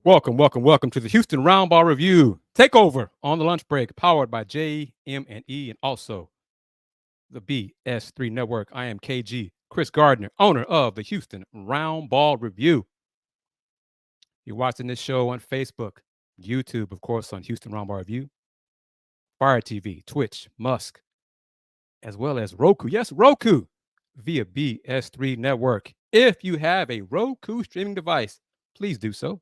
Welcome to the Houston Roundball Review Takeover on the lunch break, powered by JM&E and also the BS3 Network. I am KG, Chris Gardner, owner of the Houston Roundball Review. You're watching this show on Facebook, YouTube, of course, on Houston Roundball Review, Fire TV, Twitch, Musk, as well as Roku. Yes, Roku via BS3 Network. If you have a Roku streaming device, please do so.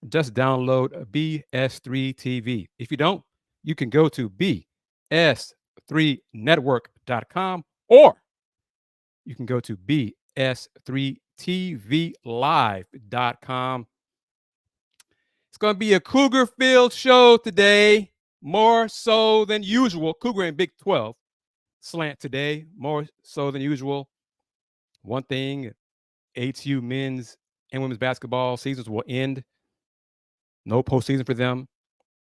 Just download BS3 TV. If you don't, you can go to bs3network.com or you can go to bs3tvlive.com. It's going to be a Cougar filled show today, more so than usual. Cougar and Big 12 slant today, more so than usual. One thing, HU men's and women's basketball seasons will end. No postseason for them.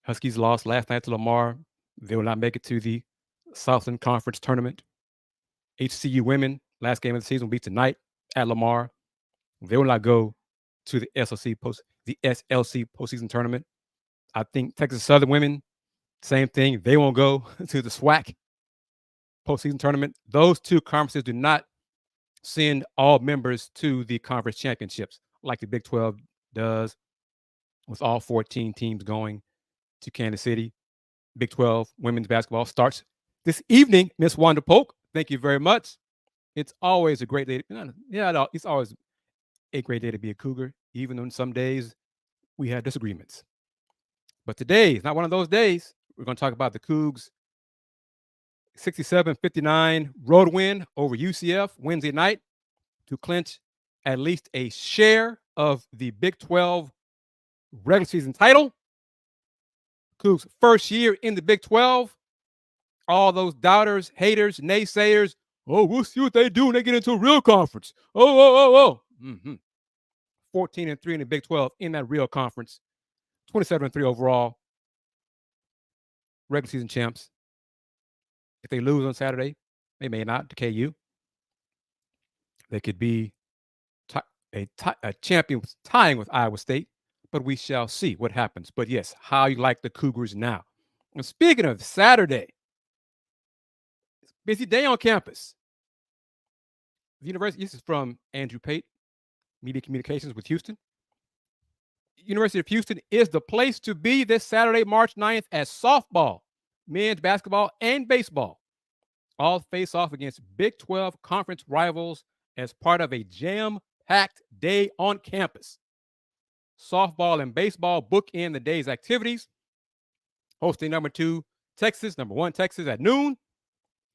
Huskies lost last night to Lamar. They will not make it to the Southland Conference tournament. HCU women, last game of the season, will be tonight at Lamar. They will not go to the SLC postseason tournament. I think Texas Southern women, same thing. They won't go to the SWAC postseason tournament. Those two conferences do not send all members to the conference championships like the Big 12 does, with all 14 teams going to Kansas City. Big 12 women's basketball starts this evening. Miss Wanda Polk, thank you very much. It's always a great day. It's always a great day to be a Cougar, even on some days we had disagreements. But today is not one of those days. We're going to talk about the Cougs' 67-59 road win over UCF Wednesday night to clinch at least a share of the Big 12 regular season title. Cougs' first year in the Big 12. All those doubters, haters, naysayers. Oh, we'll see what they do when they get into a real conference. Oh. 14-3 in the Big 12 in that real conference. 27-3 overall. Regular season champs. If they lose on Saturday, they may not to KU. They could be a champion tying with Iowa State, but we shall see what happens. But yes, how you like the Cougars now. And speaking of Saturday, it's a busy day on campus. The university, this is from Andrew Pate, Media Communications with Houston. University of Houston is the place to be this Saturday, March 9th, as softball, men's basketball, and baseball all face off against Big 12 conference rivals as part of a jam-packed day on campus. Softball and baseball bookend the day's activities, hosting number 1 Texas at noon,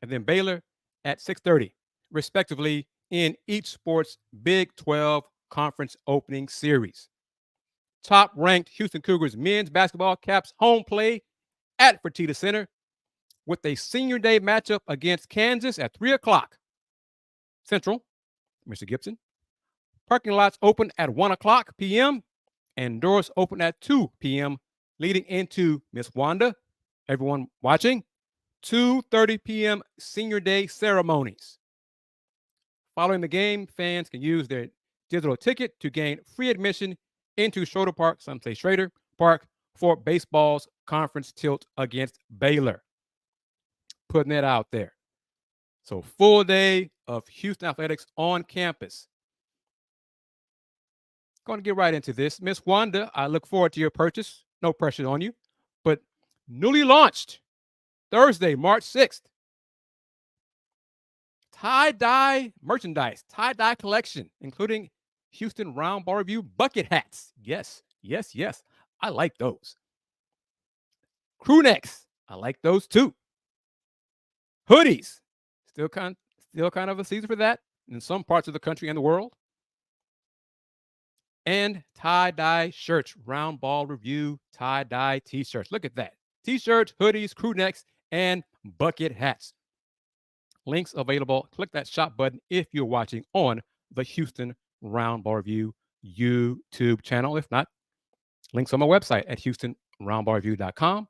and then Baylor at 6:30, respectively, in each sport's Big 12 conference opening series. Top-ranked Houston Cougars men's basketball caps home play at Fertitta Center with a senior day matchup against Kansas at 3 o'clock Central, Mr. Gibson. Parking lots open at 1 o'clock p.m. and doors open at 2 p.m., leading into Miss Wanda, everyone watching, 2:30 p.m. senior day ceremonies. Following the game, fans can use their digital ticket to gain free admission into Schroeder Park, some say Schrader Park, for baseball's conference tilt against Baylor. Putting that out there. So full day of Houston athletics on campus. Going to get right into this. Miss Wanda, I look forward to your purchase. No pressure on you. But newly launched Thursday, March 6th, tie-dye merchandise, tie-dye collection, including Houston Roundball Review bucket hats. Yes. I like those. Crew necks. I like those too. Hoodies. Still kind of a season for that in some parts of the country and the world. And tie-dye shirts, Roundball Review tie-dye t-shirts. Look at that. T-shirts, hoodies, crew necks, and bucket hats. Links available. Click that shop button if you're watching on the Houston Roundball Review YouTube channel. If not, links on my website at houstonroundballreview.com.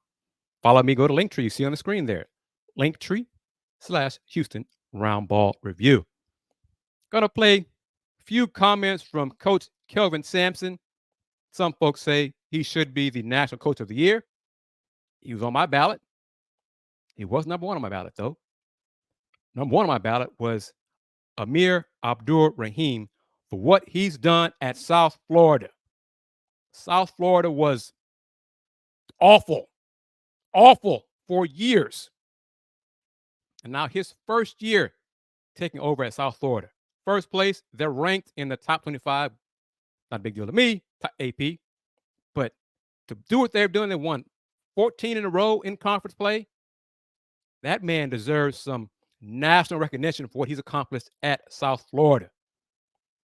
Follow me, go to Linktree. You see on the screen there. Linktree/Houston Roundball Review. Gonna play a few comments from Coach Kelvin Sampson Some folks say he should be the National Coach of the Year. He was on my ballot. He was number one on my ballot, though. Number one on my ballot was Amir Abdur-Rahim for what he's done at South Florida. South Florida was awful for years. And now his first year taking over at South Florida. First place, they're ranked in the top 25. Not a big deal to me, top AP. But to do what they're doing, they won 14 in a row in conference play. That man deserves some national recognition for what he's accomplished at South Florida.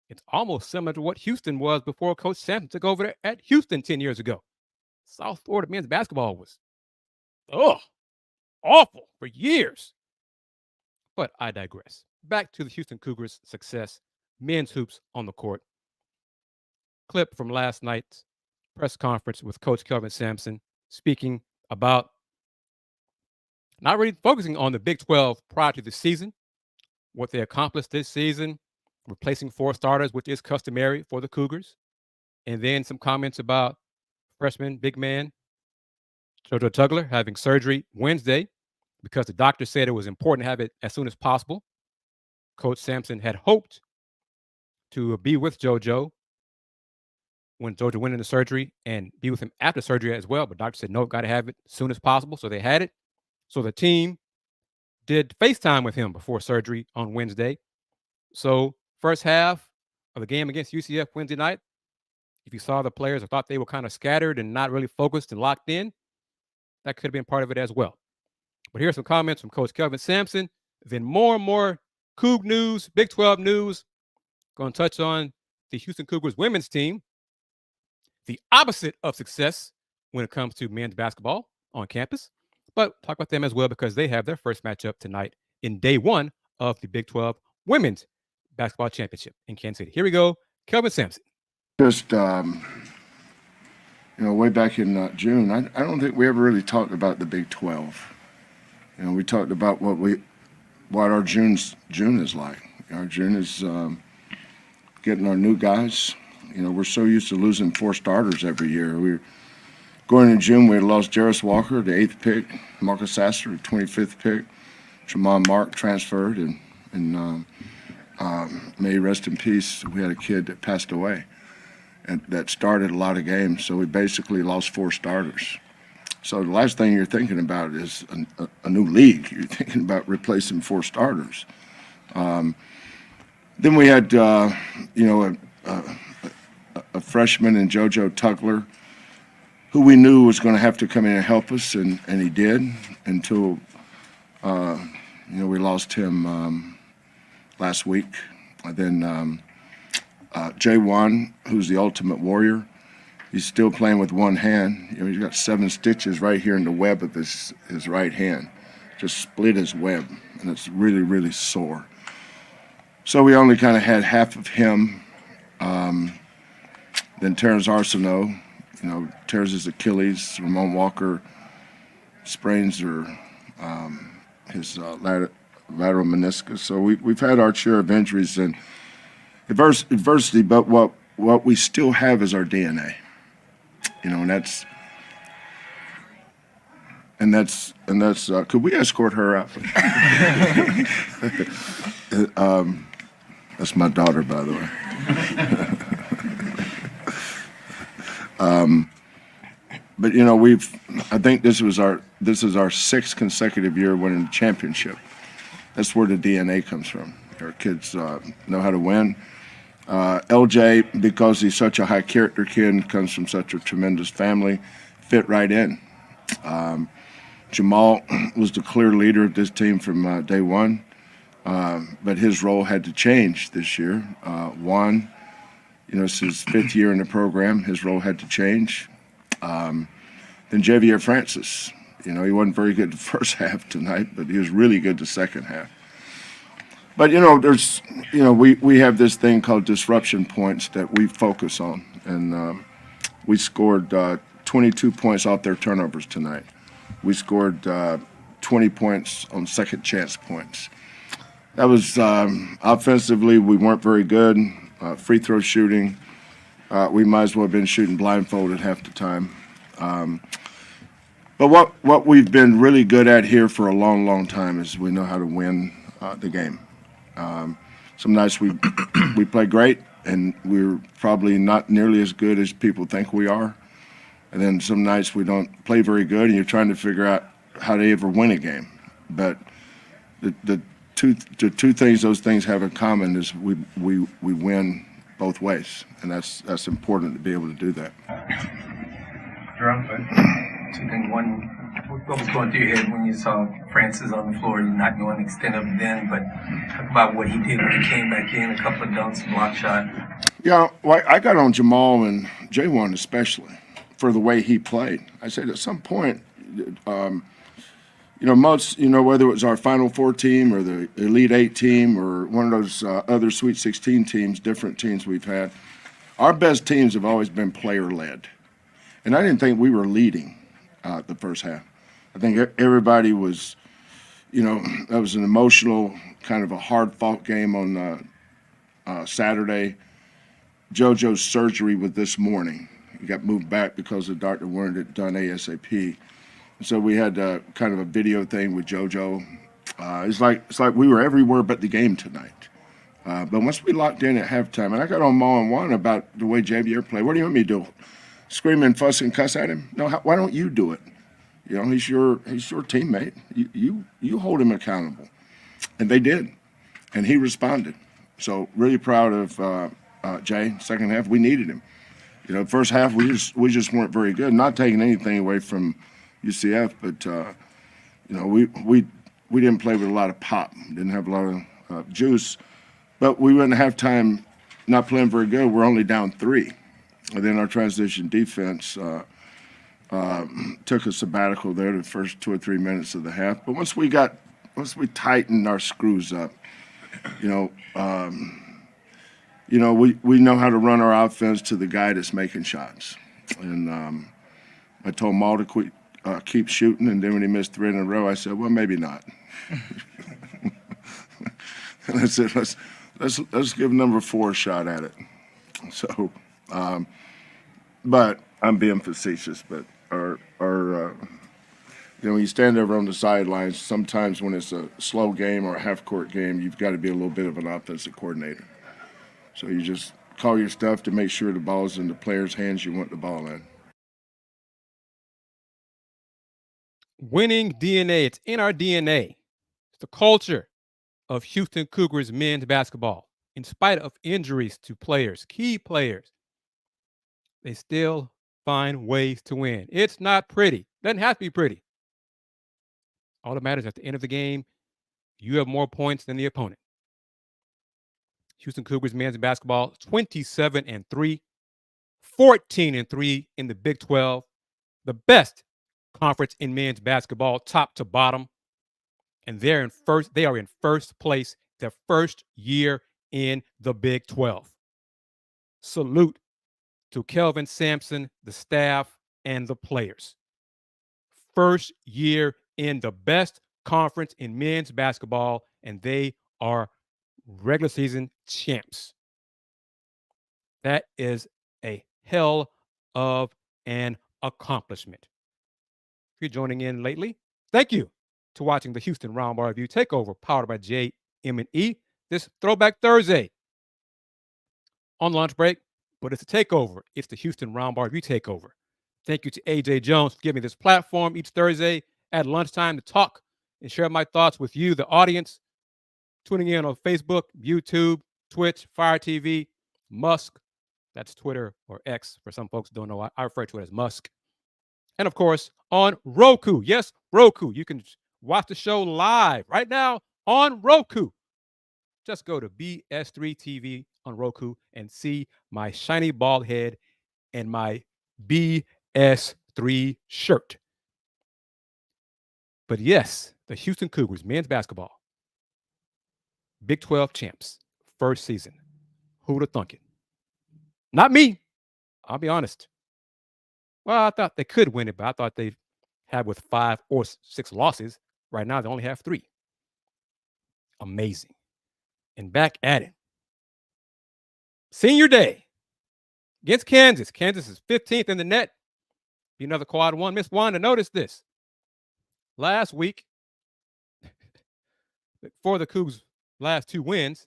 It's almost similar to what Houston was before Coach Sampson took over there at Houston 10 years ago. South Florida men's basketball was awful for years. But I digress. Back to the Houston Cougars' success, men's hoops on the court. Clip from last night's press conference with Coach Kelvin Sampson speaking about not really focusing on the Big 12 prior to the season, what they accomplished this season, replacing 4 starters, which is customary for the Cougars, and then some comments about freshman big man JoJo Tugler having surgery Wednesday because the doctor said it was important to have it as soon as possible. Coach Sampson had hoped to be with JoJo when JoJo went into surgery and be with him after surgery as well, but doctor said, no, got to have it as soon as possible, so they had it. So the team did FaceTime with him before surgery on Wednesday. So first half of the game against UCF Wednesday night, if you saw the players or thought they were kind of scattered and not really focused and locked in, that could have been part of it as well. But here's some comments from Coach Kelvin Sampson. Then more and more Coug news, Big 12 news. Going to touch on the Houston Cougars women's team. The opposite of success when it comes to men's basketball on campus. But talk about them as well because they have their first matchup tonight in day one of the Big 12 Women's Basketball Championship in Kansas City. Here we go, Kelvin Sampson. Just, way back in June, I don't think we ever really talked about the Big 12. We talked about what our June is like. Our June is getting our new guys. We're so used to losing 4 starters every year. We were going in June, we had lost Jarris Walker, the 8th pick, Marcus Sasser, the 25th pick, Tremont Mark transferred, and may he rest in peace. We had a kid that passed away and that started a lot of games, so we basically lost 4 starters. So the last thing you're thinking about is a new league. You're thinking about replacing 4 starters. Then we had, a freshman in JoJo Tugler, who we knew was going to have to come in and help us, and he did until, we lost him last week. And then J1, who's the ultimate warrior, he's still playing with one hand. He's got 7 stitches right here in the web of his right hand. Just split his web, and it's really, really sore. So we only kind of had half of him. Then Terrence Arsenault, tears his Achilles. Ramon Walker sprains his lateral meniscus. So we've had our share of injuries and adversity, but what we still have is our DNA. And that's could we escort her out? That's my daughter, by the way. But I think this is our 6th consecutive year winning the championship. That's where the DNA comes from. Our kids know how to win. LJ, because he's such a high character kid, comes from such a tremendous family, fit right in. Jamal was the clear leader of this team from day one, but his role had to change this year. Juan, it's his 5th year in the program. His role had to change. Then Javier Francis, he wasn't very good the first half tonight, but he was really good the second half. But, there's, we have this thing called disruption points that we focus on. And we scored 22 points off their turnovers tonight. We scored 20 points on second chance points. That was offensively, we weren't very good. Free throw shooting, We might as well have been shooting blindfolded half the time. But what we've been really good at here for a long, long time is we know how to win the game. Some nights we play great, and we're probably not nearly as good as people think we are. And then some nights we don't play very good, and you're trying to figure out how to ever win a game. But the two things those things have in common is we win both ways, and that's important to be able to do that. Jerome, two things. One, what was going through your head when you saw Francis on the floor? You're not knowing the extent of it then, but talk about what he did when he came back in, a couple of dunks, block shot. Yeah, well, I got on Jamal and J1 especially for the way he played. I said at some point, most, whether it was our Final Four team or the Elite Eight team or one of those other Sweet 16 teams, different teams we've had, our best teams have always been player-led. And I didn't think we were leading the first half. I think everybody was, that was an emotional, kind of a hard-fought game on Saturday. JoJo's surgery was this morning. He got moved back because the doctor wanted it done ASAP. So we had kind of a video thing with JoJo. It's like we were everywhere but the game tonight. But once we locked in at halftime, and I got on Maul and Juan about the way Javier played. What do you want me to do? Scream and fuss and cuss at him? No, why don't you do it? He's your teammate. You hold him accountable, and they did, and he responded. So really proud of Jay. Second half, we needed him. First half we just weren't very good. Not taking anything away from UCF, but we didn't play with a lot of pop. Didn't have a lot of juice. But we went at halftime not playing very good. We're only down 3. And then our transition defense took a sabbatical there the first 2 or 3 minutes of the half. But once we tightened our screws up, we know how to run our offense to the guy that's making shots. And I told Maul to keep shooting, and then when he missed 3 in a row, I said, well, maybe not. And I said, let's give number 4 a shot at it. So, but I'm being facetious. But when you stand over on the sidelines, sometimes when it's a slow game or a half-court game, you've got to be a little bit of an offensive coordinator. So you just call your stuff to make sure the ball's in the player's hands you want the ball in. Winning DNA. It's in our DNA. It's the culture of Houston Cougars men's basketball. In spite of injuries to players, key players, they still find ways to win. It's not pretty. Doesn't have to be pretty. All that matters at the end of the game, you have more points than the opponent. Houston Cougars men's basketball, 27-3, 14-3 in the Big 12, the best conference in men's basketball, top to bottom. And they are in first place their first year in the Big 12. Salute to Kelvin Sampson, the staff, and the players. First year in the best conference in men's basketball, and they are regular season champs. That is a hell of an accomplishment. If you're joining in lately, thank you to watching the Houston Roundball Review Takeover, powered by JM&E. This Throwback Thursday on lunch break, but it's a takeover. It's the Houston Roundball Review Takeover. Thank you to AJ Jones for giving me this platform each Thursday at lunchtime to talk and share my thoughts with you, the audience, tuning in on Facebook, YouTube, Twitch, Fire TV, Musk. That's Twitter or X for some folks who don't know. I refer to it as Musk. And of course, on Roku. Yes, Roku. You can watch the show live right now on Roku. Just go to BS3 TV on Roku and see my shiny bald head and my BS3 shirt. But yes, the Houston Cougars men's basketball, Big 12 champs, first season. Who'd have thunk it? Not me. I'll be honest. Well, I thought they could win it, but I thought they'd have with 5 or 6 losses. Right now, they only have 3. Amazing. And back at it. Senior day. against Kansas. Kansas is 15th in the net. Be another quad one. Miss Wanda, notice this. Last week, for the Cougs' last 2 wins,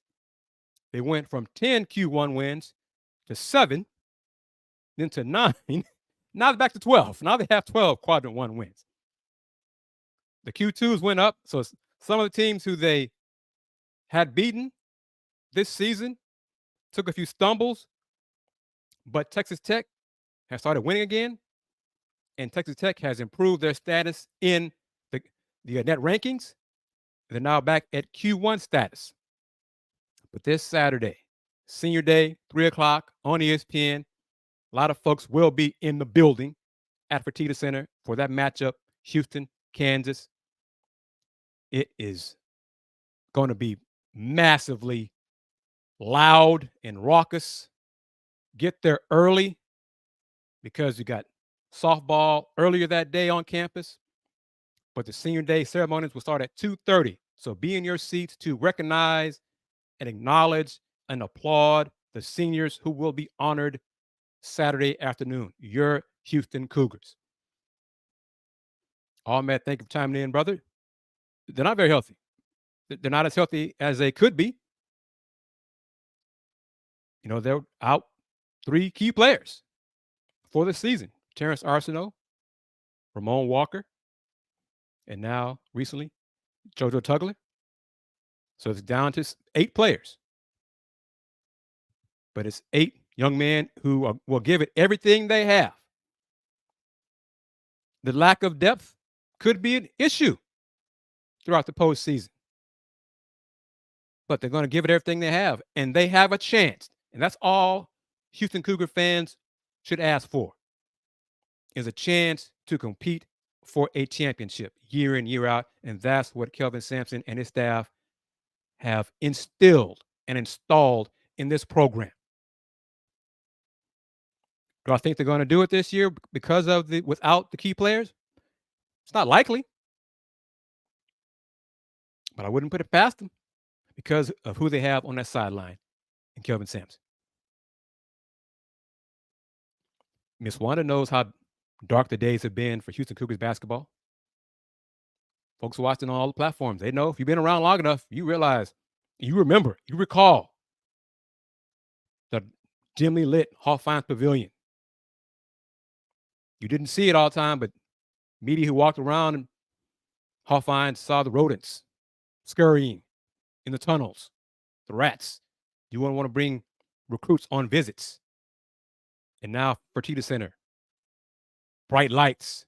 they went from 10 Q1 wins to 7, then to 9. Now they're back to 12. Now they have 12 quadrant 1 wins. The Q2s went up. So some of the teams who they had beaten this season took a few stumbles, but Texas Tech has started winning again, and Texas Tech has improved their status in the net rankings. They're now back at Q1 status. But this Saturday, senior day, 3 o'clock on ESPN, a lot of folks will be in the building at Fertitta Center for that matchup, Houston, Kansas. It is going to be massively loud and raucous. Get there early because you got softball earlier that day on campus, but the senior day ceremonies will start at 2:30. So be in your seats to recognize and acknowledge and applaud the seniors who will be honored Saturday afternoon, your Houston Cougars. Ahmed, thank you for chiming in, brother. They're not very healthy. They're not as healthy as they could be. You know, they're out 3 key players for the season. Terrence Arsenault, Ramon Walker, and now recently, JoJo Tugler. So it's down to 8 players. But it's 8 young men who will give it everything they have. The lack of depth could be an issue throughout the postseason. But they're going to give it everything they have, and they have a chance. And that's all Houston Cougar fans should ask for, is a chance to compete for a championship year in, year out. And that's what Kelvin Sampson and his staff have instilled and installed in this program. Do I think they're going to do it this year because of without the key players? It's not likely. But I wouldn't put it past them because of who they have on that sideline in Kelvin Sampson. Miss Wanda knows how dark the days have been for Houston Cougars basketball. Folks watching on all the platforms, they know if you've been around long enough, you realize, you remember, you recall the dimly lit Hall-Fines Pavilion. You didn't see it all the time, but media who walked around in Hall-Fines saw the rodents scurrying in the tunnels, the rats. You wouldn't want to bring recruits on visits. And now Fertitta Center, bright lights.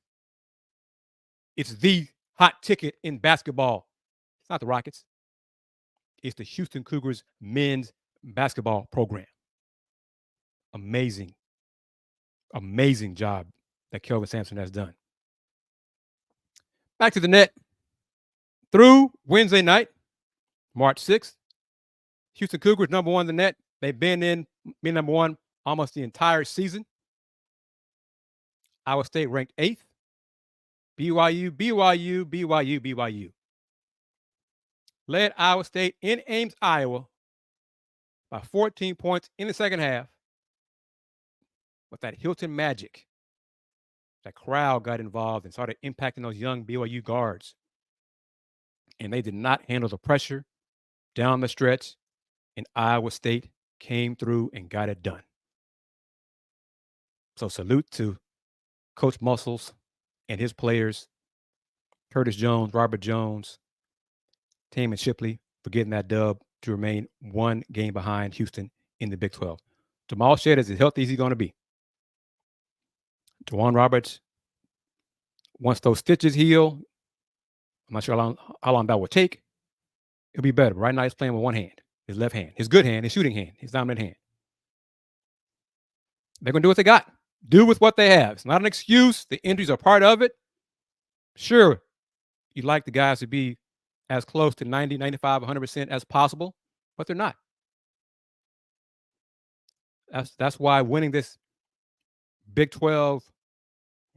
It's the hot ticket in basketball. It's not the Rockets. It's the Houston Cougars men's basketball program. Amazing, amazing job that Kelvin Sampson has done. Back to the net. Through Wednesday night, March 6th, Houston Cougars number 1 in the net. They've been number 1 almost the entire season. Iowa State ranked 8th. BYU led Iowa State in Ames, Iowa by 14 points in the second half. But that Hilton magic, that crowd got involved and started impacting those young BYU guards. And they did not handle the pressure down the stretch, and Iowa State came through and got it done. So salute to Coach Muscles and his players, Curtis Jones, Robert Jones, Taman Shipley, for getting that dub to remain 1 game behind Houston in the Big 12. Jamal Shead is as healthy as he's going to be. Dewan Roberts, once those stitches heal, I'm not sure how long that will take. It'll be better. But right now, he's playing with 1 hand, his left hand, his good hand, his shooting hand, his dominant hand. They're going to do what they got. Do with what they have. It's not an excuse. The injuries are part of it. Sure, you'd like the guys to be as close to 90, 95, 100% as possible, but they're not. That's why winning this Big 12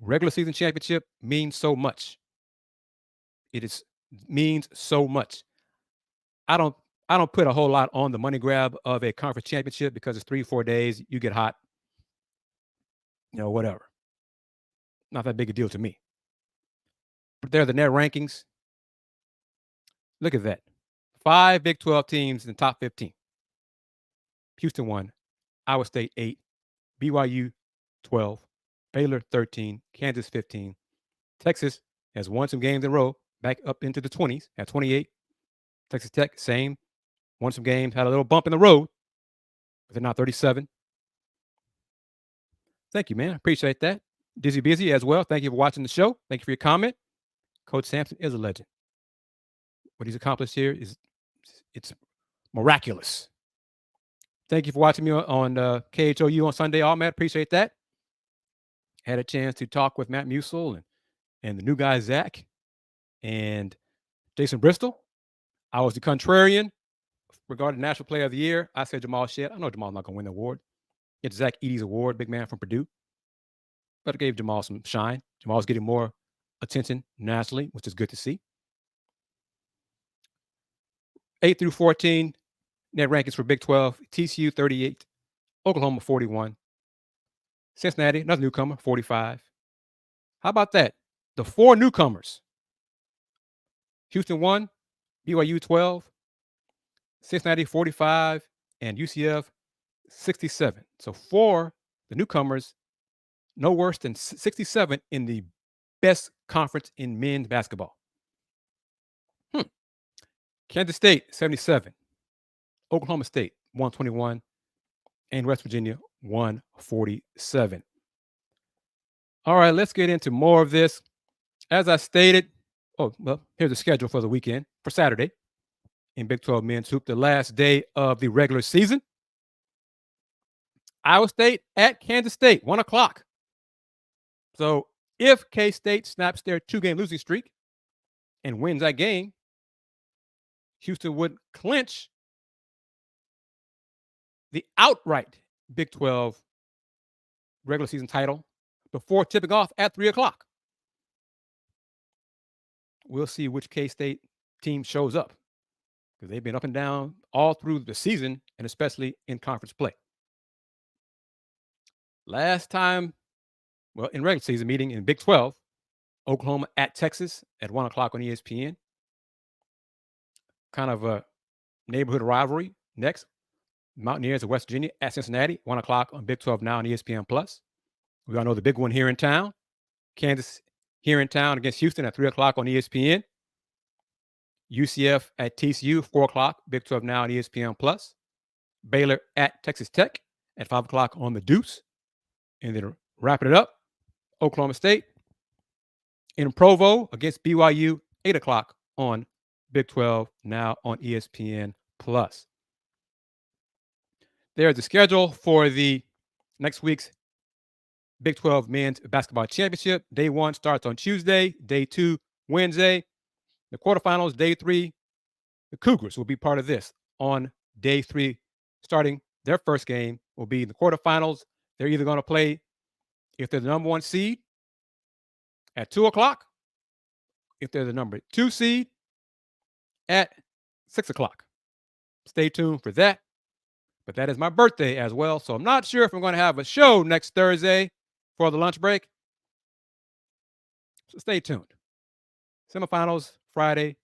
regular season championship means so much. Means so much. I don't put a whole lot on the money grab of a conference championship because it's 3-4 days. You get hot. whatever. Not that big a deal to me. But there are the net rankings. Look at that. 5 Big 12 teams in the top 15. Houston 1, Iowa State 8, BYU 12, Baylor 13, Kansas 15. Texas has won some games in a row, back up into the 20s at 28. Texas Tech, same. Won some games, had a little bump in the road, but they're now 37. Thank you, man. Appreciate that. Dizzy Busy as well. Thank you for watching the show. Thank you for your comment. Coach Sampson is a legend. What he's accomplished here it's miraculous. Thank you for watching me on KHOU on Sunday, all Matt. Appreciate that. Had a chance to talk with Matt Musel and the new guy, Zach, and Jason Bristol. I was the contrarian regarding National Player of the Year. I said Jamal Shead. I know Jamal's not going to win the award. It's Zach Edey's award, big man from Purdue. But it gave Jamal some shine. Jamal's getting more attention nationally, which is good to see. 8 through 14, net rankings for Big 12. TCU 38, Oklahoma 41, Cincinnati, another newcomer, 45. How about that? The 4 newcomers. Houston 1, BYU 12, Cincinnati 45, and UCF 67. So 4, the newcomers, no worse than 67 in the best conference in men's basketball. Kansas State 77, Oklahoma State 121, and West Virginia 147. All right, let's get into more of this. As I stated, here's the schedule for the weekend, for Saturday in Big 12 men's hoop, the last day of the regular season. Iowa State at Kansas State, 1 o'clock. So if K-State snaps their 2-game losing streak and wins that game, Houston would clinch the outright Big 12 regular season title before tipping off at 3 o'clock. We'll see which K-State team shows up because they've been up and down all through the season and especially in conference play. Last time, in regular season meeting in Big 12, Oklahoma at Texas at 1 o'clock on ESPN. Kind of a neighborhood rivalry. Next, Mountaineers of West Virginia at Cincinnati, 1 o'clock on Big 12 Now on ESPN+. We all know the big one here in town. Kansas here in town against Houston at 3 o'clock on ESPN. UCF at TCU, 4 o'clock, Big 12 Now on ESPN+. Baylor at Texas Tech at 5 o'clock on the Deuce. And then wrapping it up, Oklahoma State in Provo against BYU, 8 o'clock on Big 12 Now on ESPN+. There's the schedule for the next week's Big 12 Men's Basketball Championship. Day 1 starts on Tuesday. Day 2, Wednesday. The quarterfinals, Day 3. The Cougars will be part of this on Day 3, starting their first game will be the quarterfinals. They're either going to play, if they're the number 1 seed, at 2 o'clock. If they're the number 2 seed, at 6 o'clock. Stay tuned for that. But that is my birthday as well, so I'm not sure if I'm going to have a show next Thursday for the lunch break. So stay tuned. Semifinals, Friday.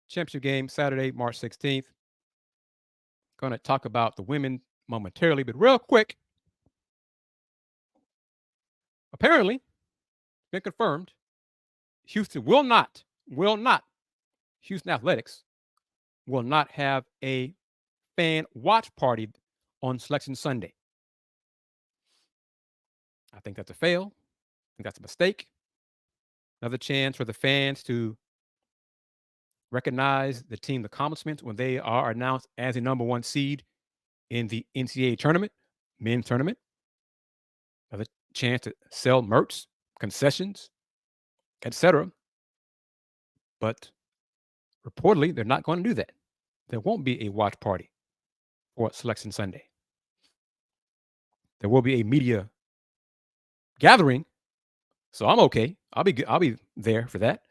Championship game, Saturday, March 16th. Going to talk about the women momentarily, but real quick. Apparently, been confirmed, Houston Houston Athletics will not have a fan watch party on Selection Sunday. I think that's a fail. I think that's a mistake. Another chance for the fans to recognize the team's accomplishments when they are announced as a number 1 seed in the NCAA tournament, men's tournament. Another chance to sell merch, concessions, etc. But reportedly, they're not going to do that. There won't be a watch party for Selection Sunday. There will be a media gathering, so I'm okay. I'll be there for that,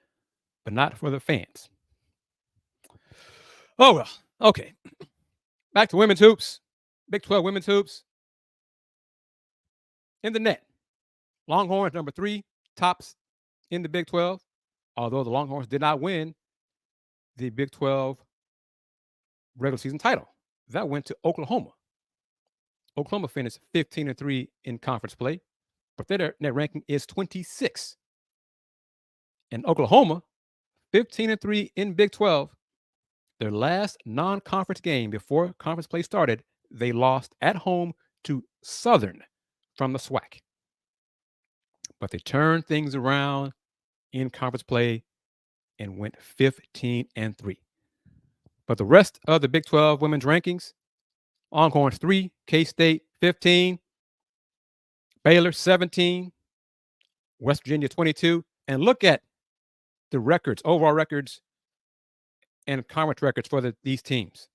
but not for the fans. Oh well, okay. Back to women's hoops, Big 12 women's hoops. in the net. Longhorns, number 3, tops in the Big 12, although the Longhorns did not win the Big 12 regular season title. That went to Oklahoma. Oklahoma finished 15-3 in conference play, but their net ranking is 26. And Oklahoma, 15-3 in Big 12. Their last non-conference game before conference play started, they lost at home to Southern from the SWAC. But they turned things around in conference play and went 15-3. But the rest of the Big 12 women's rankings, Longhorns 3, K-State 15, Baylor 17, West Virginia 22. And look at the records, overall records and conference records for these teams.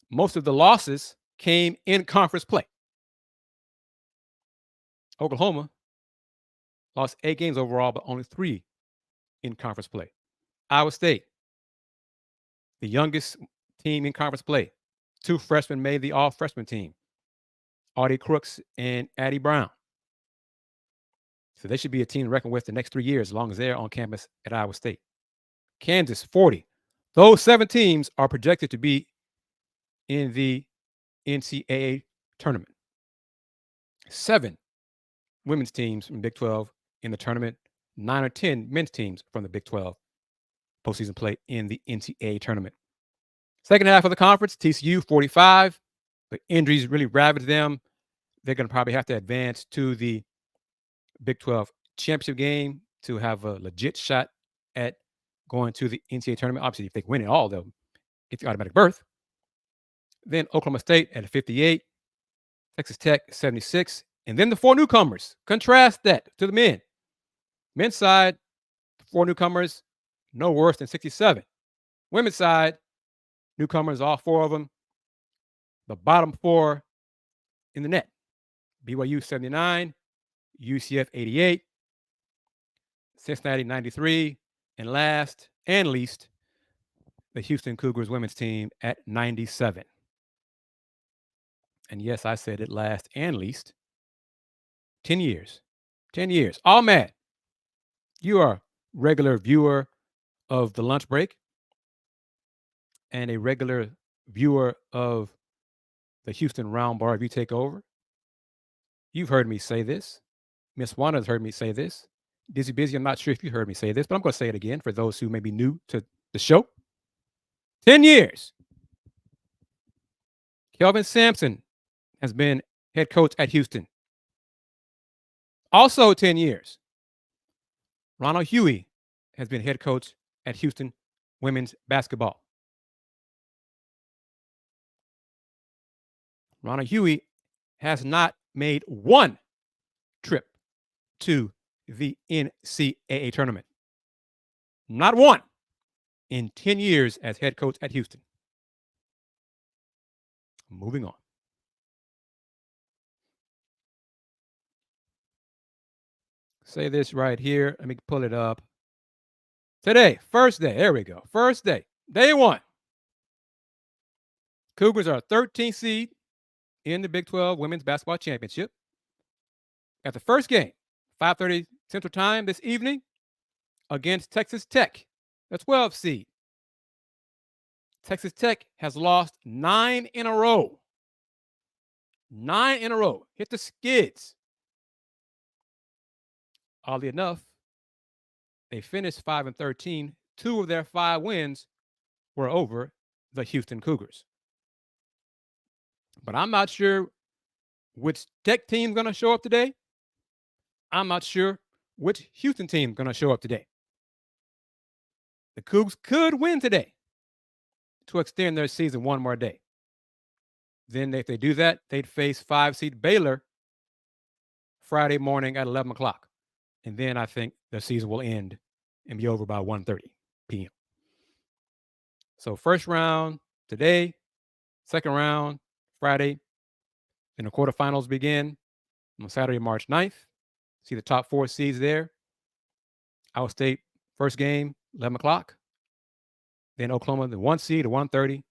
Most of the losses came in conference play. Oklahoma lost 8 games overall, but only 3 in conference play. Iowa State, the youngest team in conference play. 2 freshmen made the all-freshman team, Audie Crooks and Addie Brown. So they should be a team to reckon with the next 3 years as long as they're on campus at Iowa State. Kansas, 40. Those 7 teams are projected to be in the NCAA tournament. 7 women's teams from Big 12 in the tournament, 9 or 10 men's teams from the Big 12 postseason play in the NCAA tournament. Second half of the conference, TCU 45, but injuries really ravaged them. They're going to probably have to advance to the Big 12 championship game to have a legit shot at going to the NCAA tournament. Obviously, if they win it all, they'll get the automatic berth. Then Oklahoma State at 58, Texas Tech 76, and then the 4 newcomers. Contrast that to the men. Men's side, 4 newcomers, no worse than 67. Women's side, newcomers, all 4 of them. The bottom 4 in the net. BYU 79, UCF 88, Cincinnati 93, and last and least, the Houston Cougars women's team at 97. And yes, I said it last and least. 10 years. 10 years. All mad. You are a regular viewer of the lunch break and a regular viewer of the Houston Roundball Review Takeover. You've heard me say this. Miss Wanda has heard me say this. Dizzy Busy, I'm not sure if you heard me say this, but I'm going to say it again for those who may be new to the show. 10 years. Kelvin Sampson has been head coach at Houston. Also 10 years. Ronald Huey has been head coach at Houston women's basketball. Ronald Huey has not made 1 trip to the NCAA tournament. Not 1 in 10 years as head coach at Houston. Moving on. Say this right here. Let me pull it up. Today, first day. There we go. First day. Day 1. Cougars are 13th seed in the Big 12 Women's Basketball Championship. At the first game, 5:30 Central Time this evening against Texas Tech, the 12th seed. Texas Tech has lost 9 in a row. 9 in a row. Hit the skids. Oddly enough, they finished 5-13. 2 of their 5 wins were over the Houston Cougars. But I'm not sure which Tech team's going to show up today. I'm not sure which Houston team's going to show up today. The Cougs could win today to extend their season 1 more day. Then if they do that, they'd face 5-seed Baylor Friday morning at 11 o'clock. And then I think the season will end and be over by 1:30 p.m. So first round today, second round Friday, and the quarterfinals begin on Saturday, March 9th. See the top 4 seeds there. Iowa State, first game, 11 o'clock. Then Oklahoma, the 1 seed at 1:30.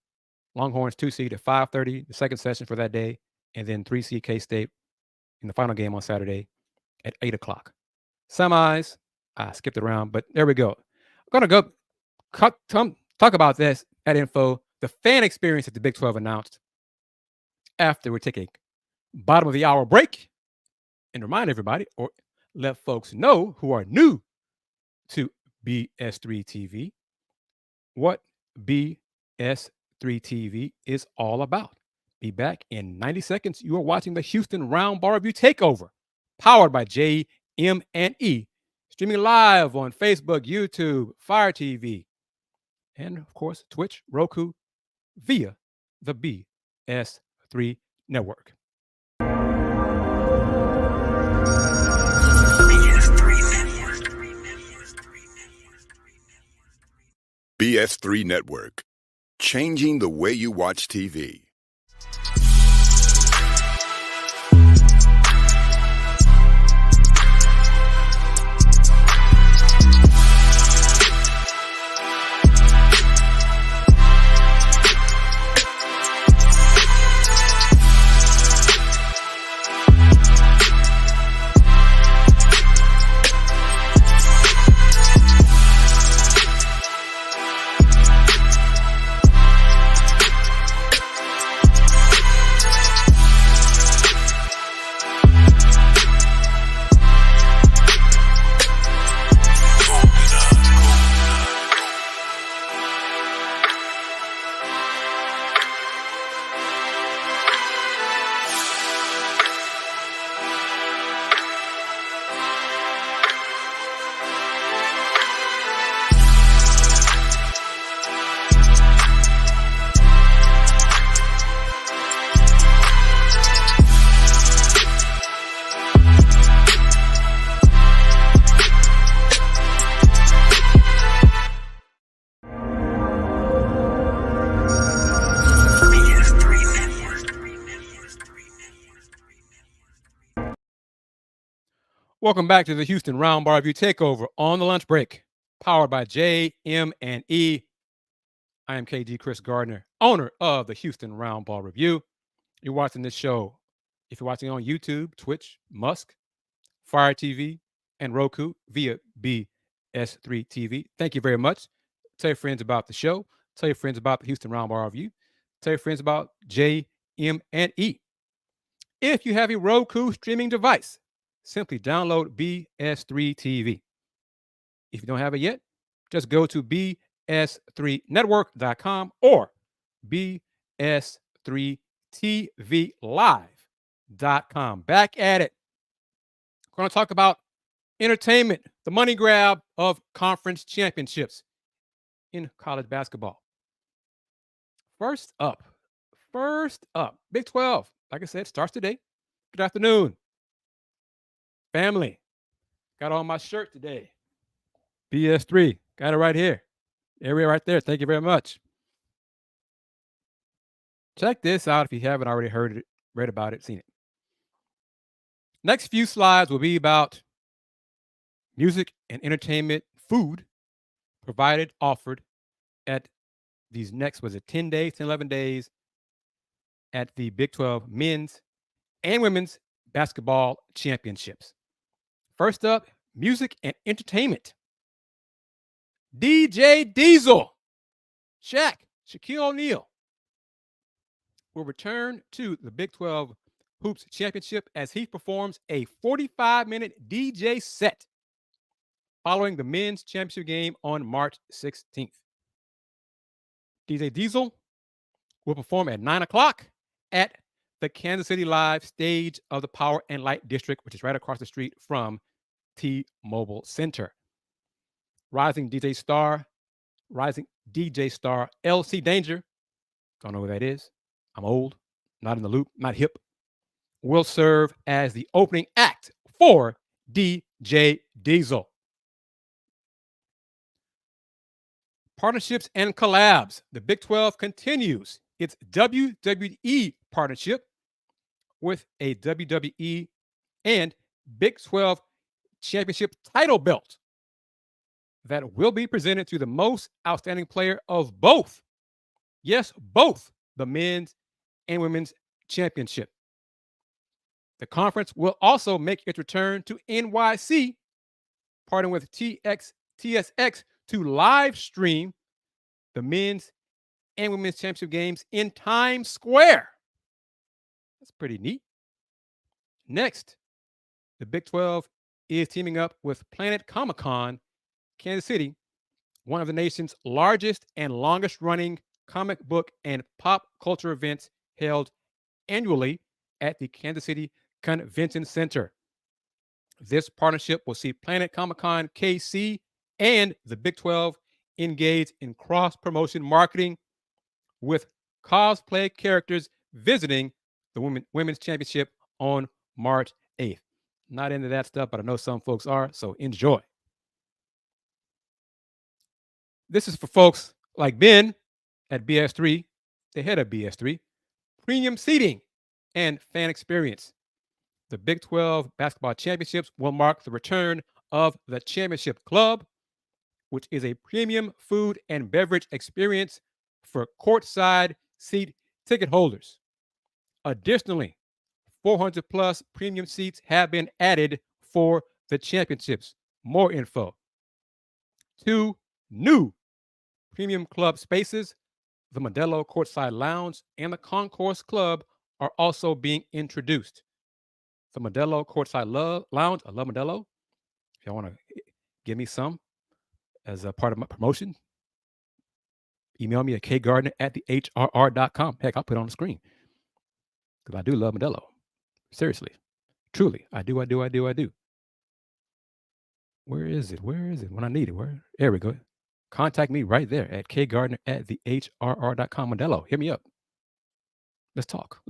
Longhorns, 2 seed at 5:30, the second session for that day. And then 3 seed K-State in the final game on Saturday at 8 o'clock. Semis, I skipped it around, but there we go. I'm going to talk about that info, the fan experience that the Big 12 announced after we take a bottom of the hour break and remind everybody or let folks know who are new to BS3 TV what BS3 TV is all about. Be back in 90 seconds. You are watching the Houston Roundball Review Takeover, powered by JM&E, streaming live on Facebook, YouTube, Fire TV, and of course, Twitch, Roku, via the BS3 network. BS3 Network, changing the way you watch TV. Welcome back to the Houston Roundball Review Takeover on the lunch break, powered by JM&E. I am KG Chris Gardner, owner of the Houston Roundball Review. You're watching this show. If you're watching on YouTube, Twitch, Musk, Fire TV, and Roku via BS3 TV, thank you very much. Tell your friends about the show. Tell your friends about the Houston Roundball Review. Tell your friends about JM&E. If you have a Roku streaming device, simply download BS3 TV. If you don't have it yet, just go to bs3network.com or bs3tvlive.com. Back at it. We're going to talk about entertainment, the money grab of conference championships in college basketball. First up, Big 12. Like I said, starts today. Good afternoon, family. Got on my shirt today. BS3. Got it right here. Area right there. Thank you very much. Check this out if you haven't already heard it, read about it, seen it. Next few slides will be about music and entertainment, food provided, offered at these next, 10 days, 10, 11 days at the Big 12 men's and women's basketball championships. First up, music and entertainment. DJ Diesel, Shaquille O'Neal will return to the Big 12 Hoops Championship as he performs a 45-minute DJ set following the men's championship game on March 16th. DJ Diesel will perform at 9 o'clock at the Kansas City Live stage of the Power and Light District, which is right across the street from T-Mobile Center. Rising DJ star LC Danger, don't know who that is. I'm old, not in the loop, not hip. Will serve as the opening act for DJ Diesel. Partnerships and collabs. The Big 12 continues its WWE partnership with a WWE and Big 12 championship title belt that will be presented to the most outstanding player of both. Yes, both the men's and women's championship. The conference will also make its return to NYC, partnering with TSX to live stream the men's and women's championship games in Times Square. That's pretty neat. Next, the Big 12 is teaming up with Planet Comic-Con, Kansas City, one of the nation's largest and longest running comic book and pop culture events held annually at the Kansas City Convention Center. This partnership will see Planet Comic-Con KC and the Big 12 engage in cross-promotion marketing with cosplay characters visiting the Women's Championship on March 8th. Not into that stuff, but I know some folks are, so enjoy. This is for folks like Ben at BS3, the head of BS3, premium seating and fan experience. The Big 12 basketball championships will mark the return of the Championship Club, which is a premium food and beverage experience for courtside seat ticket holders. Additionally, 400 plus premium seats have been added for the championships. More info. 2 new premium club spaces, the Modelo Courtside Lounge and the Concourse Club, are also being introduced. The Modelo Courtside Lounge, I love Modelo. If y'all want to give me some as a part of my promotion, email me at kgardner@thehrr.com. Heck, I'll put it on the screen because I do love Modelo. Seriously, truly, I do. Where is it? When I need it, there we go. Contact me right there at kgardner@thehrr.com. Modelo, hit me up. Let's talk.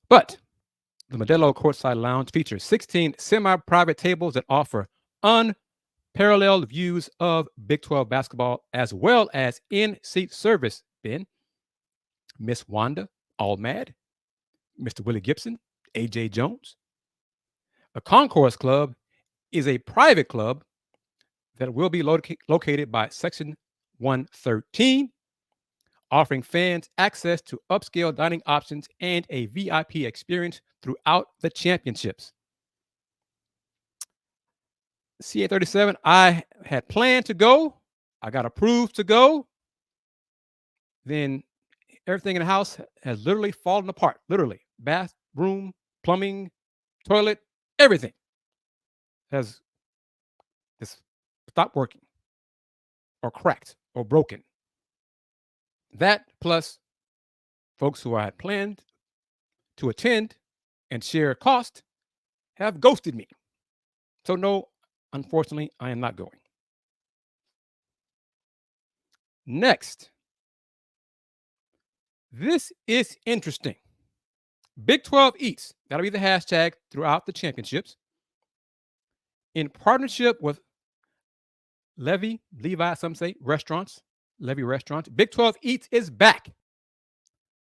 But the Modelo Courtside Lounge features 16 semi-private tables that offer unparalleled views of Big 12 basketball, as well as in-seat service. Ben, Miss Wanda, All Mad, Mr. Willie Gibson, AJ Jones. The Concourse Club is a private club that will be located by Section 113, offering fans access to upscale dining options and a VIP experience throughout the championships. CA37, I had planned to go. I got approved to go. Then everything in the house has literally fallen apart. Literally. Bathroom, plumbing, toilet, everything has just stopped working or cracked or broken. That plus folks who I had planned to attend and share cost have ghosted me. So no, unfortunately, I am not going. Next, this is interesting. Big 12 Eats, that'll be the hashtag throughout the championships. In partnership with Levi, some say restaurants, Levy Restaurants, Big 12 Eats is back.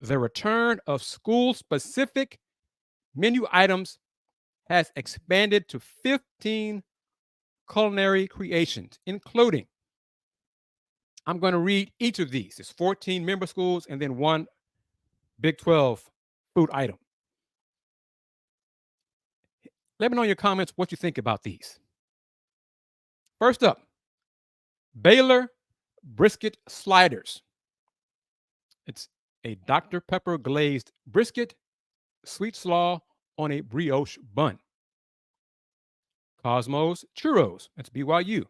The return of school-specific menu items has expanded to 15 culinary creations, including, I'm going to read each of these. It's 14 member schools and then one Big 12 food item. Let me know in your comments what you think about these. First up, Baylor brisket sliders. It's a Dr. Pepper glazed brisket, sweet slaw on a brioche bun. Cosmos churros. That's BYU.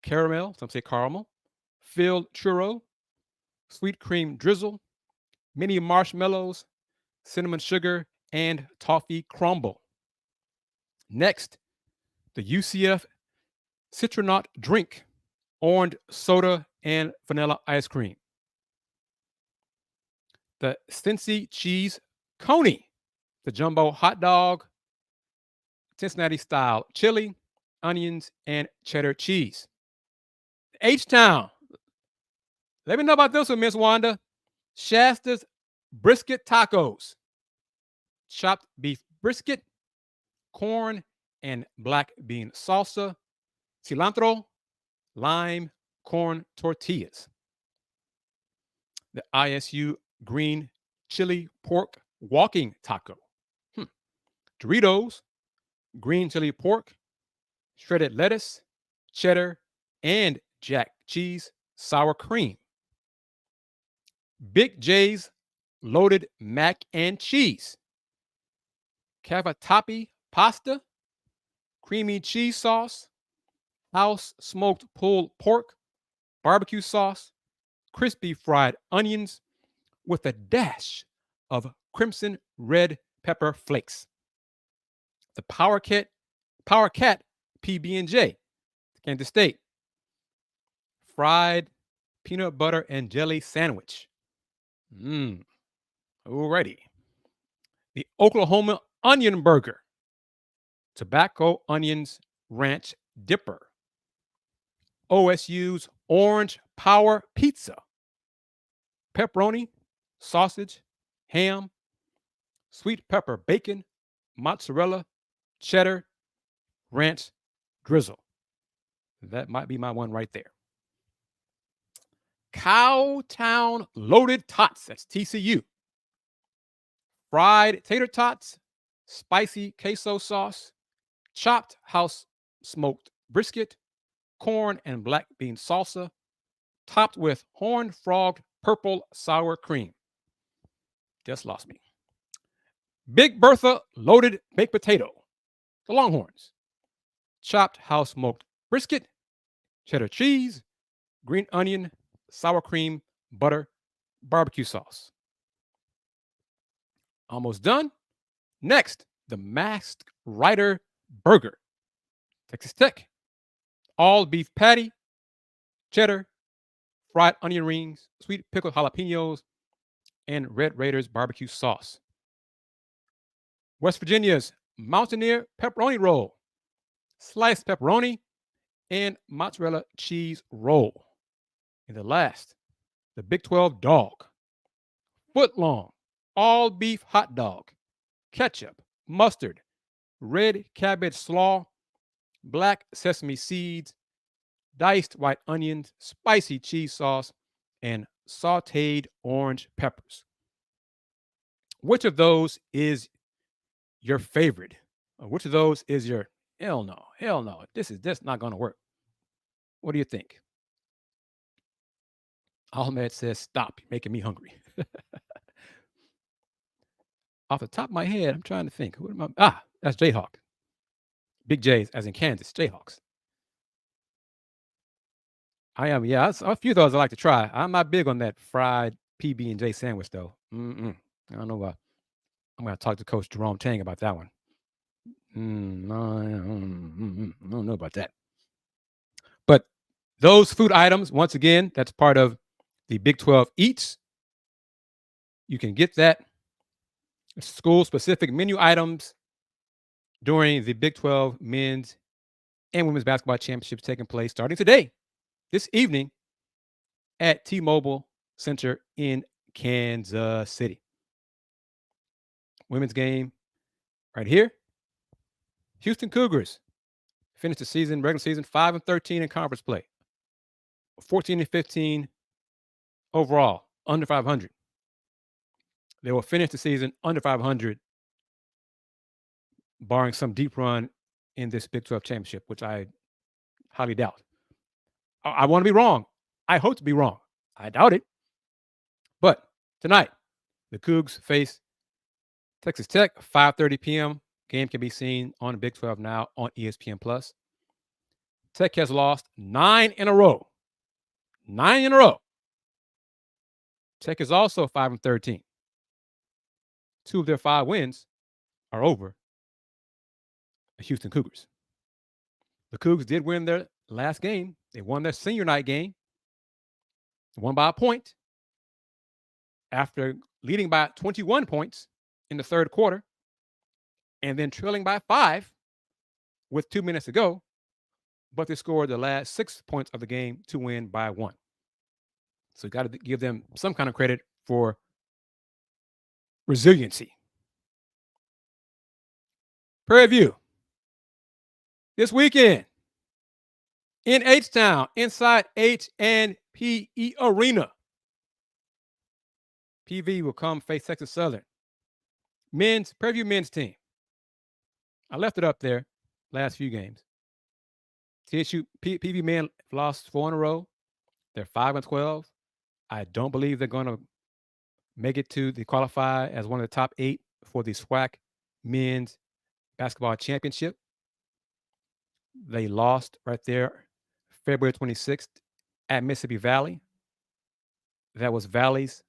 Caramel, some say caramel, filled churro, sweet cream drizzle, mini marshmallows, cinnamon sugar, and toffee crumble. Next, the UCF Citronaut drink, orange soda and vanilla ice cream. The Cincy cheese coney, the jumbo hot dog, Cincinnati style chili, onions, and cheddar cheese. H-Town. Let me know about this one, Miss Wanda. Shasta's brisket tacos. Chopped beef brisket, corn and black bean salsa, cilantro, lime, corn tortillas. The ISU green chili pork walking taco. Doritos, green chili pork, shredded lettuce, cheddar, and jack cheese sour cream. Big J's loaded mac and cheese. Cavatappi pasta, creamy cheese sauce, house smoked pulled pork, barbecue sauce, crispy fried onions with a dash of crimson red pepper flakes. The Power Cat PB&J, Kansas State, fried peanut butter and jelly sandwich. Alrighty. The Oklahoma onion burger, tobacco onions ranch dipper. OSU's orange power pizza, pepperoni, sausage, ham, sweet pepper bacon, mozzarella, cheddar, ranch drizzle. That might be my one right there. Cowtown loaded tots, that's TCU. Fried tater tots, spicy queso sauce, chopped house smoked brisket, corn and black bean salsa, topped with horned frog purple sour cream. Just lost me. Big Bertha loaded baked potato, the Longhorns, chopped house smoked brisket, cheddar cheese, green onion, sour cream, butter, barbecue sauce. Almost done. Next, the Masked Rider burger, Texas Tech, all beef patty, cheddar, fried onion rings, sweet pickled jalapenos, and Red Raiders barbecue sauce. West Virginia's Mountaineer pepperoni roll, sliced pepperoni, and mozzarella cheese roll. And the last, the Big 12 dog, foot long, all beef hot dog, ketchup, mustard, red cabbage slaw, black sesame seeds, diced white onions, spicy cheese sauce, and sauteed orange peppers. Which of those is your favorite? Which of those is your hell no, this is just not going to work? What do you think? Ahmed says, stop, you're making me hungry. Off the top of my head, I'm trying to think. Who am I? That's Jayhawk. Big J's, as in Kansas, Jayhawks. I am, yeah. A few of those I like to try. I'm not big on that fried PB&J sandwich, though. I don't know why. I'm going to talk to Coach Jerome Tang about that one. No, I don't know about that. But those food items, once again, that's part of the Big 12 Eats. You can get that school-specific menu items during the Big 12 men's and women's basketball championships taking place starting today, this evening, at T-Mobile Center in Kansas City. Women's game right here. Houston Cougars finished the season, regular season, 5-13 in conference play, 14-15 overall, under 500. They will finish the season under 500, barring some deep run in this Big 12 championship, which I highly doubt. I want to be wrong. I hope to be wrong. I doubt it. But tonight, the Cougs face Texas Tech, 5:30 p.m. Game can be seen on Big 12 now on ESPN+. Tech has lost 9 in a row. 9 in a row. Tech is also 5-13. 2 of their 5 wins are over the Houston Cougars. The Cougs did win their last game. They won their senior night game. They won by a point after leading by 21 points in the third quarter and then trailing by 5 with 2 minutes to go. But they scored the last 6 points of the game to win by 1. So you got to give them some kind of credit for resiliency. Prairie View. This weekend in H-Town, inside H&PE Arena. PV will come face Texas Southern. Prairie View men's team. I left it up there last few games. TSU PV men lost 4 in a row. They're 5-12. I don't believe they're going to make it to the qualify as one of the top 8 for the SWAC men's basketball championship. They lost right there February 26th at Mississippi Valley. That was Valley's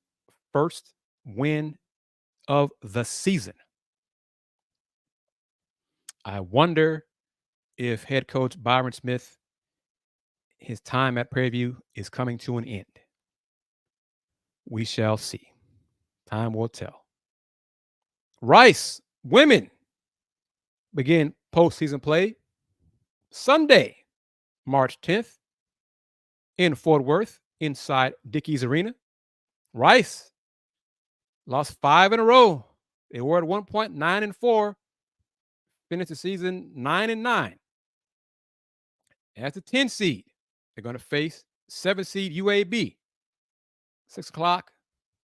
first win of the season. I wonder if head coach Byron Smith, his time at Prairie View is coming to an end. We shall see. Time will tell. Rice women begin postseason play Sunday, March 10th in Fort Worth inside Dickies Arena. Rice lost 5 in a row. They were at one point 9-4, finished the season 9-9. As the 10 seed, they're going to face 7 seed UAB. 6 o'clock.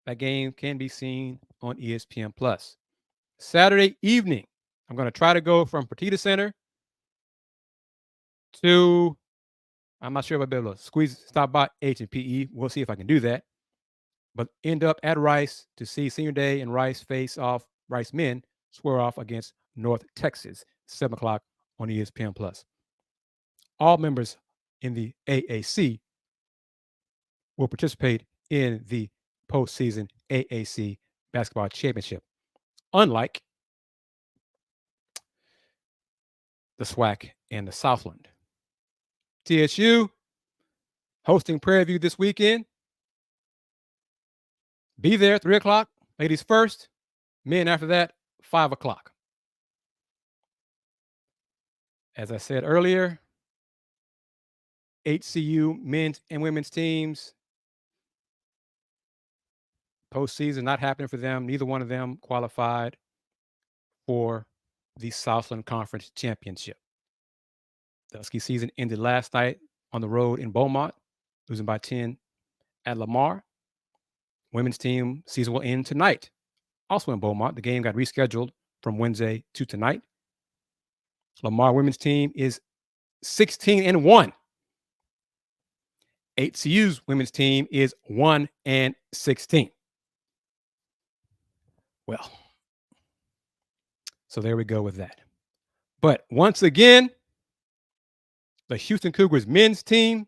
That game can be seen on ESPN Plus. Saturday evening, I'm going to try to go from Fertitta Center to, I'm not sure if I'll be able to stop by H&PE. We'll see if I can do that. But end up at Rice to see Senior Day and Rice face off, Rice men square off against North Texas, 7 o'clock on ESPN Plus. All members in the AAC will participate in the postseason AAC basketball championship, unlike the SWAC and the Southland. TSU hosting Prairie View this weekend. Be there 3 o'clock, ladies first, men after that, 5 o'clock. As I said earlier, HCU men's and women's teams, postseason not happening for them. Neither one of them qualified for the Southland Conference Championship. The Husky season ended last night on the road in Beaumont, losing by 10 at Lamar. Women's team season will end tonight, also in Beaumont. The game got rescheduled from Wednesday to tonight. Lamar women's team is 16-1. HCU's women's team is 1-16. Well, so there we go with that. But once again, the Houston Cougars men's team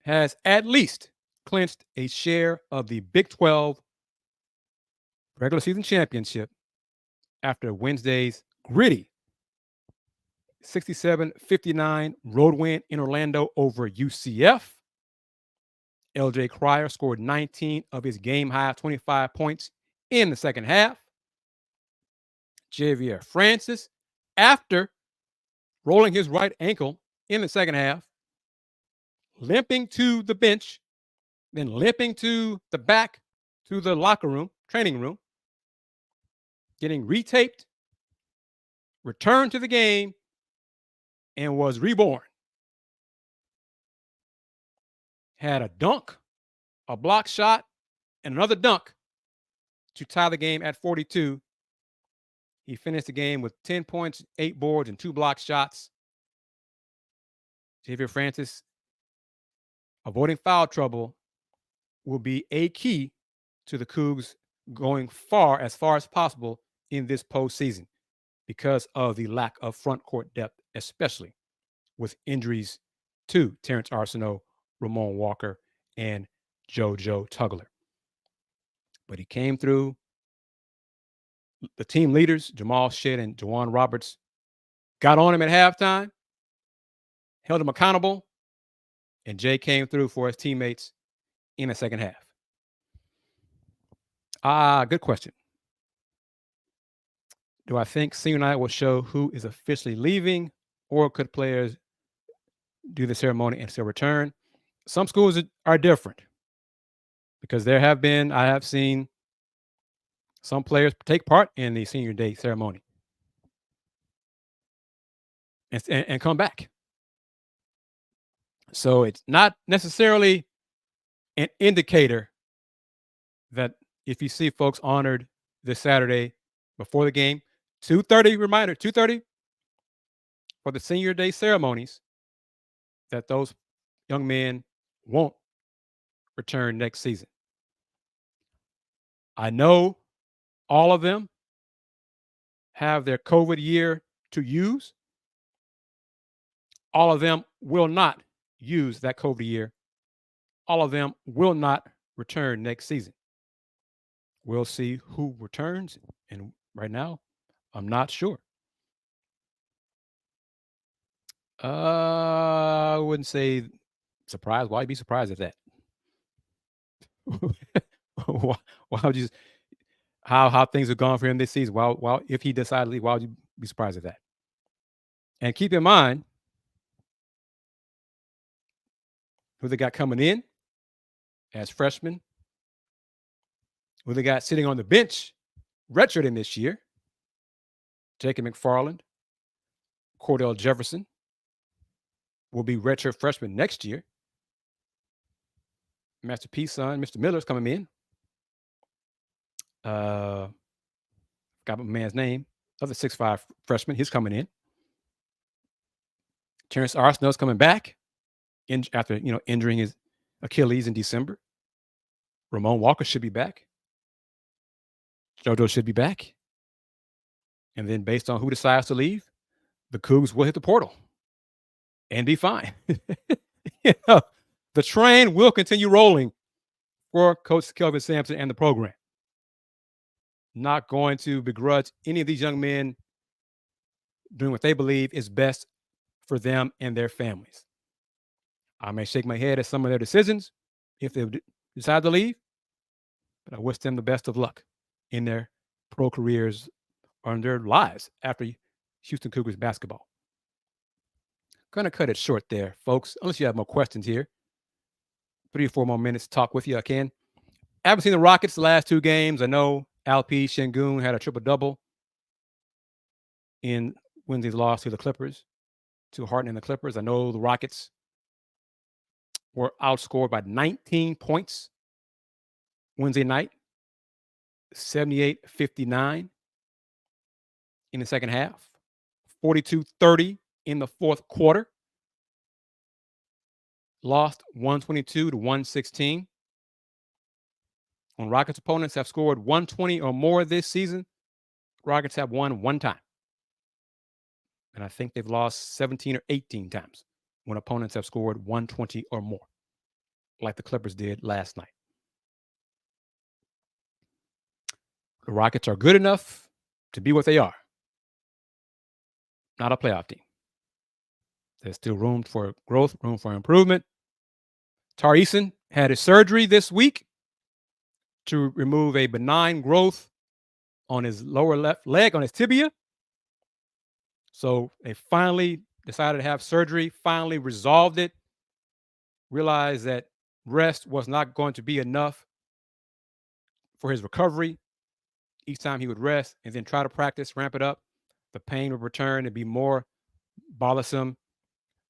has at least clinched a share of the Big 12 regular season championship after Wednesday's gritty 67-59 road win in Orlando over UCF. LJ Cryer scored 19 of his game-high 25 points in the second half. Javier Francis, after rolling his right ankle in the second half, limping to the bench, then limping to the back to the locker room, training room, getting retaped, returned to the game, and was reborn. Had a dunk, a block shot, and another dunk to tie the game at 42. He finished the game with 10 points, 8 boards, and 2 block shots. Javier Francis, avoiding foul trouble, will be a key to the Cougs going as far as possible in this postseason because of the lack of front court depth, especially with injuries to Terrence Arsenault, Ramon Walker, and JoJo Tugler. But he came through. The team leaders, Jamal Shedd and Jawan Roberts, got on him at halftime, held him accountable, and Jay came through for his teammates in the second half. Good question. Do I think senior night will show who is officially leaving, or could players do the ceremony and still return? Some schools are different because I have seen some players take part in the senior day ceremony and come back. So it's not necessarily an indicator that if you see folks honored this Saturday before the game, 2:30 reminder, 2:30 for the senior day ceremonies, that those young men won't return next season. I know all of them have their COVID year to use. All of them will not use that COVID year. All of them will not return next season. We'll see who returns. And right now, I'm not sure. I wouldn't say surprised. Why be surprised at that? why would you? How things have gone for him this season? Well, if he decided to leave, why would you be surprised at that? And keep in mind who they got coming in as freshmen, who they got sitting on the bench, redshirting this year. Jacob McFarland, Cordell Jefferson will be redshirt freshman next year. Master P's son, Mr. Miller's coming in. Got my man's name. Other 6'5" freshman, he's coming in. Terrence Arsenal's coming back after injuring his Achilles in December. Ramon Walker should be back. JoJo should be back. And then based on who decides to leave, the Coogs will hit the portal and be fine. The train will continue rolling for Coach Kelvin Sampson and the program. Not going to begrudge any of these young men doing what they believe is best for them and their families. I may shake my head at some of their decisions if they decide to leave, but I wish them the best of luck in their pro careers or in their lives after Houston Cougars basketball. Gonna cut it short there, folks, unless you have more questions here. 3 or 4 more minutes to talk with you, I can. I haven't seen the Rockets the last 2 games. I know Alpi Şengün had a triple-double in Wednesday's loss to the Clippers, to Harden and the Clippers. I know the Rockets were outscored by 19 points Wednesday night, 78-59 in the second half, 42-30 in the fourth quarter. Lost 122-116. When Rockets opponents have scored 120 or more this season, Rockets have won 1 time. And I think they've lost 17 or 18 times when opponents have scored 120 or more, like the Clippers did last night. The Rockets are good enough to be what they are. Not a playoff team. There's still room for growth, room for improvement. Tari Eason had his surgery this week to remove a benign growth on his lower left leg, on his tibia. So they finally decided to have surgery, finally resolved it, realized that rest was not going to be enough for his recovery. Each time he would rest and then try to practice, ramp it up, the pain would return and be more bothersome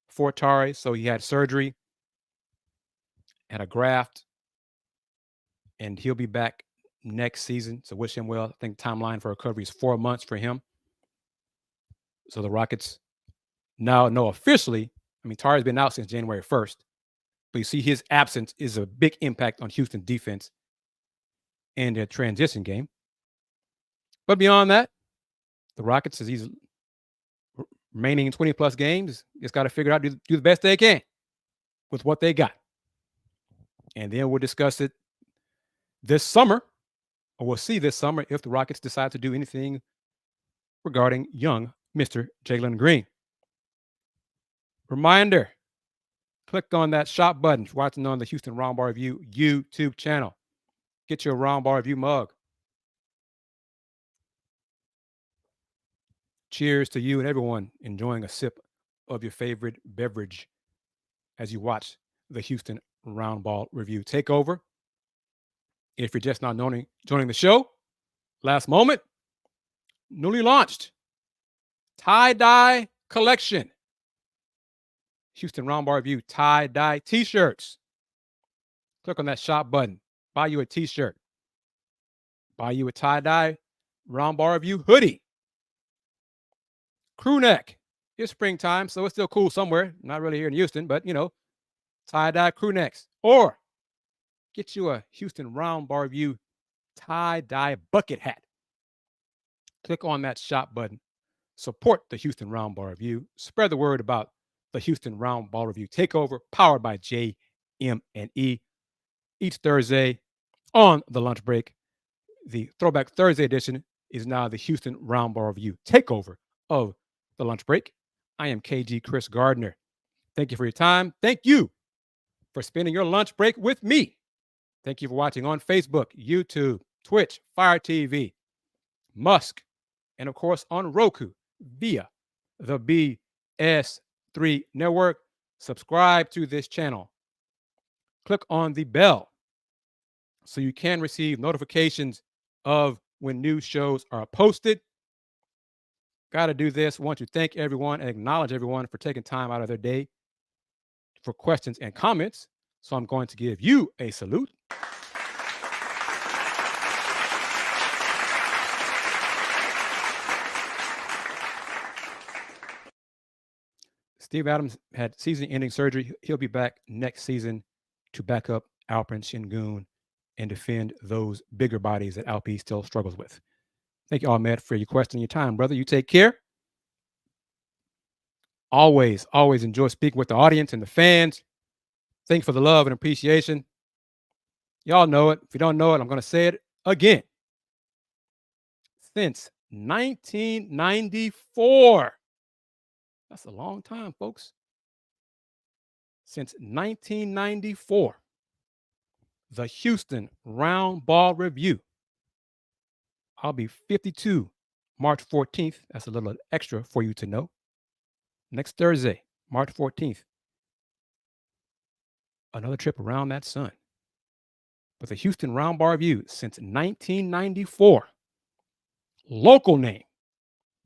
for Tari. So he had surgery, had a graft, and he'll be back next season. So wish him well. I think timeline for recovery is 4 months for him. So the Rockets now know officially, Tari's been out since January 1st, but you see his absence is a big impact on Houston defense and their transition game. But beyond that, the Rockets, as he's remaining in 20-plus games, just got to figure out, do the best they can with what they got. And then we'll discuss it this summer, or we'll see this summer if the Rockets decide to do anything regarding young Mr. Jalen Green. Reminder, click on that shop button if you're watching on the Houston Roundball Review YouTube channel. Get your Roundball Review mug. Cheers to you and everyone enjoying a sip of your favorite beverage as you watch the Houston Roundball Review Takeover. If you're just now joining the show, last moment, newly launched tie-dye collection. Houston Roundball Review tie-dye t-shirts. Click on that shop button. Buy you a t-shirt. Buy you a tie-dye Roundball Review hoodie. Crew neck. It's springtime, so it's still cool somewhere. Not really here in Houston, but tie-dye crew necks. Or get you a Houston Roundball Review tie-dye bucket hat. Click on that shop button. Support the Houston Roundball Review. Spread the word about the Houston Roundball Review Takeover, powered by JM&E. Each Thursday on the lunch break, the Throwback Thursday edition is now the Houston Roundball Review Takeover of the lunch break. I am KG Chris Gardner. Thank you for your time. Thank you for spending your lunch break with me. Thank you for watching on Facebook, YouTube, Twitch, Fire TV, Musk, and of course on Roku via the BS3 network. Subscribe to this channel. Click on the bell so you can receive notifications of when new shows are posted. Got to do this. Want to thank everyone and acknowledge everyone for taking time out of their day for questions and comments. So I'm going to give you a salute. Steve Adams had season-ending surgery. He'll be back next season to back up Alperen Şengün and defend those bigger bodies that Alpi still struggles with. Thank you, Ahmed, for your question and your time, brother. You take care. Always enjoy speaking with the audience and the fans. Thank you for the love and appreciation. Y'all know it. If you don't know it, I'm going to say it again. Since 1994. That's a long time, folks. Since 1994, the Houston Roundball Review. I'll be 52 March 14th. That's a little extra for you to know. Next Thursday, March 14th. Another trip around that sun. But the Houston Roundball Review since 1994. Local name.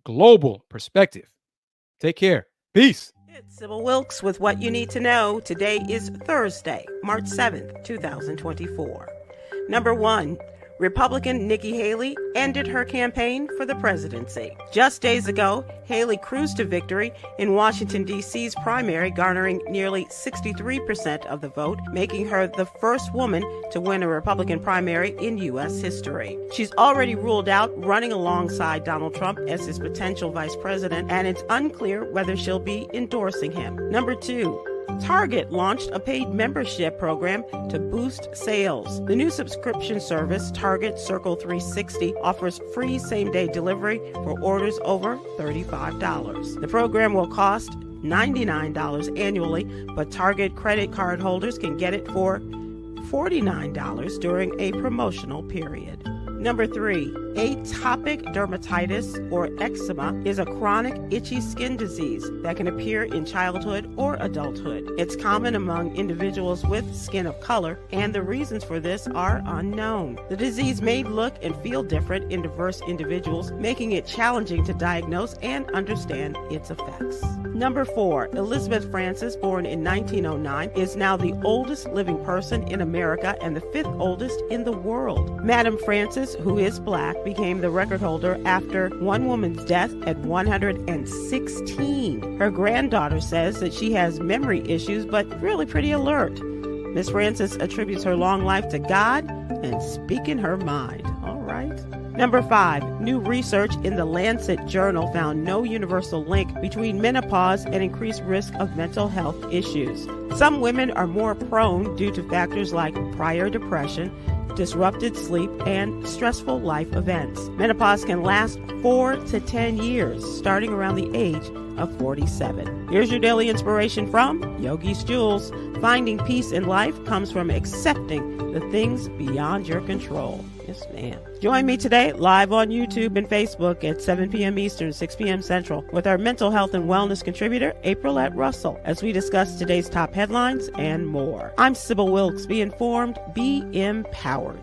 Global perspective. Take care. Peace. It's Sybil Wilkes with what you need to know. Today is Thursday, March 7th, 2024. Number 1. Republican Nikki Haley ended her campaign for the presidency. Just days ago, Haley cruised to victory in Washington, D.C.'s primary, garnering nearly 63% of the vote, making her the first woman to win a Republican primary in U.S. history. She's already ruled out running alongside Donald Trump as his potential vice president, and it's unclear whether she'll be endorsing him. Number 2. Target launched a paid membership program to boost sales. The new subscription service, Target Circle 360, offers free same-day delivery for orders over $35. The program will cost $99 annually, but Target credit card holders can get it for $49 during a promotional period. Number 3, atopic dermatitis or eczema is a chronic itchy skin disease that can appear in childhood or adulthood. It's common among individuals with skin of color, and the reasons for this are unknown. The disease may look and feel different in diverse individuals, making it challenging to diagnose and understand its effects. Number 4, Elizabeth Francis, born in 1909, is now the oldest living person in America and the 5th oldest in the world. Madam Francis, who is Black, became the record holder after one woman's death at 116. Her granddaughter says that she has memory issues, but really pretty alert. Miss Francis attributes her long life to God and speaking her mind. All right. Number 5, new research in the Lancet journal found no universal link between menopause and increased risk of mental health issues. Some women are more prone due to factors like prior depression, disrupted sleep, and stressful life events. Menopause can last 4 to 10 years, starting around the age of 47. Here's your daily inspiration from Yogi's Jewels. Finding peace in life comes from accepting the things beyond your control. Yes, ma'am. Join me today live on YouTube and Facebook at 7 p.m. Eastern, 6 p.m. Central with our mental health and wellness contributor, April Russell, as we discuss today's top headlines and more. I'm Sybil Wilkes. Be informed, be empowered.